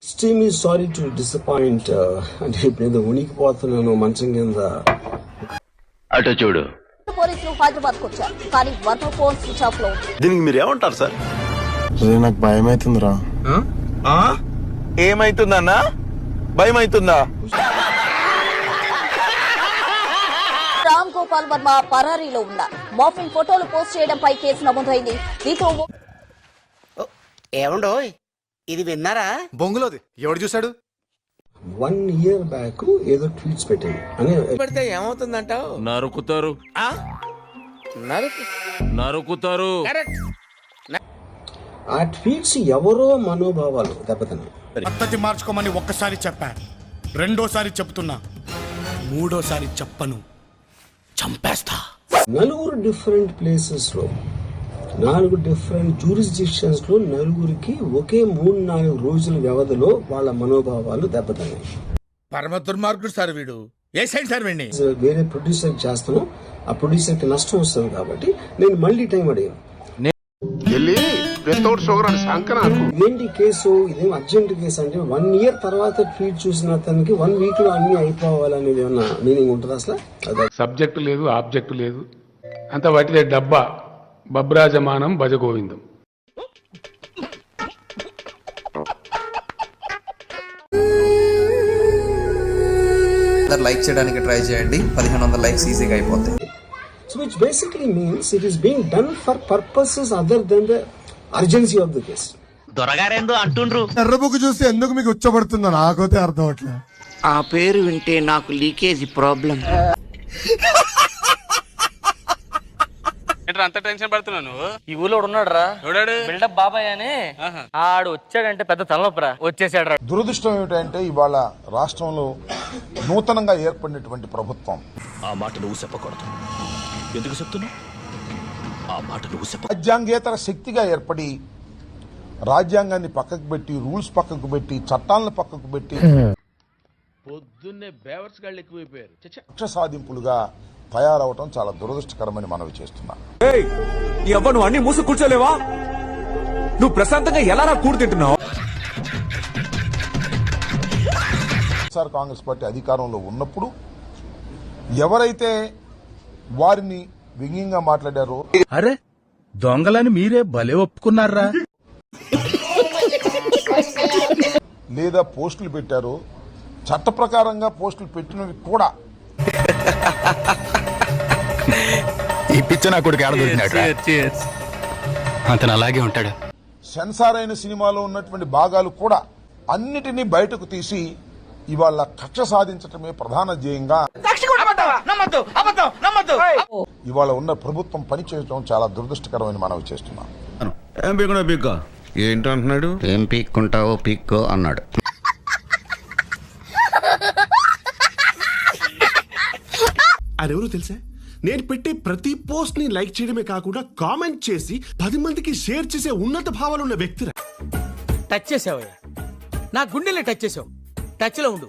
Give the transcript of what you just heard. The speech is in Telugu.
Extremely sorry to disappoint. అంటే ఇప్పుడు ఉనికిపోతున్నాను మంచం కింద. అటు చూడు. పోలీసులు హైదరాబాద్ కు వచ్చారు కానీ వర్మ ఫోన్ స్విచ్ ఆఫ్ లో ఉంది. దీనికి మీరు ఏమంటారు సార్? నాకు భయం అవుతుందిరా. ఏమైతుందన్నా? భయం అవుతుందా? రామ్ గోపాల్ వర్మ పరారీలో ఉన్నారు. మార్ఫింగ్ ఫోటోలు పోస్ట్ చేయడంపై కేసు నమోదైంది. దీంతో ఏమండో ఇది విన్నారా? బొంగులోది ఎవడు చూశాడు? 1 year బ్యాక్ ఏదో ట్వీట్స్ పెట్టాను అని పెడితే ఏమవుతుందంటావు? నరుకుతారు. నరుకుతారు. ఆ ట్వీట్స్ ఎవరో మనోభావాలు దెబ్బతిన్నాయి. పద్ధతి మార్చుకోమని ఒక్కసారి చెప్పా, రెండోసారి చెప్తున్నా, మూడోసారి చెప్పను, చంపేస్తా. 4 డిఫరెంట్ ప్లేసెస్ లో 4 డిఫరెంట్ జ్యూరిస్డిక్షన్స్ లో 4కి ఒకే 3-4 రోజుల వ్యవధిలో వాళ్ళ మనోభావాలు దెబ్బతిన్నాయి. పరమ దుర్మార్గుడు సార్ వీడు. ఏ సైడ్ సార్ వీడిని? వేరే ప్రొడ్యూసర్ చేస్తాను, ఆ ప్రొడ్యూసర్ కి నష్టం వస్తుంది కాబట్టి నేను మళ్ళీ టైం అడిగాను. ఇదేంటి కేసు, ఇదేం అర్జెంట్ కేసు అంటే 1 year తర్వాత ట్వీట్ చూసిన అతనికి 1 week లో అన్ని అయిపోవాలనేది ఏమన్నా మీనింగ్ ఉంటుంది అసలు? సబ్జెక్టు లేదు, ఆబ్జెక్టు లేదు, అంత వాటిదే డబ్బా. బబ్రాజమానం భజగోవిందం. లైక్ చేయడానికి ట్రై చేయండి, 1500 లైక్స్ ఈజీగా అయిపోతాయి. So which basically means it is being done for purposes other than the urgency of the case. దొరగారేందో అంటుండ్రు. ఎర్రబుక్ చూసి ఎందుకు మీకు ఉచ్చబడుతుందో నాకైతే అర్థం అవట్లేదు. ఆ పేరు వింటే నాకు లీకేజీ ప్రాబ్లం. అంత టెన్షన్ పడుతున్నాను. ఈ ఊళ్ళో ఉన్నాడు రా, ఎవడాడు? బిల్డప్ బాబాయ్ అని. ఆడు వచ్చాడంటే పెద్ద తలనొప్పరా, వచ్చేసాడు రా. దురదృష్టం ఏమిటంటే ఇవాళ రాష్ట్రంలో నూతనంగా ఏర్పడినటువంటి ప్రభుత్వం ఆ మాట నువ్వు చెప్పకూడదు. ఎందుకు చెప్తున్నావు ఆ మాట? నువ్వు చెప్ప రాజ్యాంగేతర శక్తిగా ఏర్పడి రాజ్యాంగాన్ని పక్కకు పెట్టి, రూల్స్ పక్కకు పెట్టి, చట్టాలను పక్కకు పెట్టి పొద్దున్నే బేవర్స్ గాళ్ళు ఎక్కువైపోయారు. కక్ష సాధింపులుగా తయారవటం చాలా దురదృష్టకరమని మనవి చేస్తున్నా. నువ్వు అన్ని మూసు కూర్చోలేవా? నువ్వు ప్రశాంతంగా ఎలా కూడు తింటున్నావు? కాంగ్రెస్ పార్టీ అధికారంలో ఉన్నప్పుడు ఎవరైతే వారిని వ్యంగ్యంగా మాట్లాడారో, అరే దొంగలని మీరే భలే ఒప్పుకున్నారా, లేదా పోస్టులు పెట్టారో, చట్ట ప్రకారంగా పోస్టులు పెట్టినవి కూడా ఈ పిచ్చ నా కొడుకు అతను అలాగే ఉంటాడు. సెన్సార్ అయిన సినిమాలో ఉన్నటువంటి భాగాలు కూడా అన్నిటినీ బయటకు తీసి ఇవాళ కక్ష సాధించటమే ప్రధాన ధ్యేయంగా ఇవాళ ఉన్న ప్రభుత్వం పనిచేయడం చాలా దురదృష్టకరమని మనవి చేస్తున్నాం. ఏంటంటున్నాడు? ఏం పీక్కుంటావో పీక్కో అన్నాడు. అరెవరో తెలుసా? నేను పెట్టే ప్రతి పోస్ట్ ని లైక్ చేయడమే కాకుండా కామెంట్ చేసి 10 మందికి షేర్ చేసే ఉన్నత భావాలున్న వ్యక్తిరా. టచ్ చేసావయ్యా, నా గుండెల్ని టచ్ చేసావు. టచ్ లో ఉండు.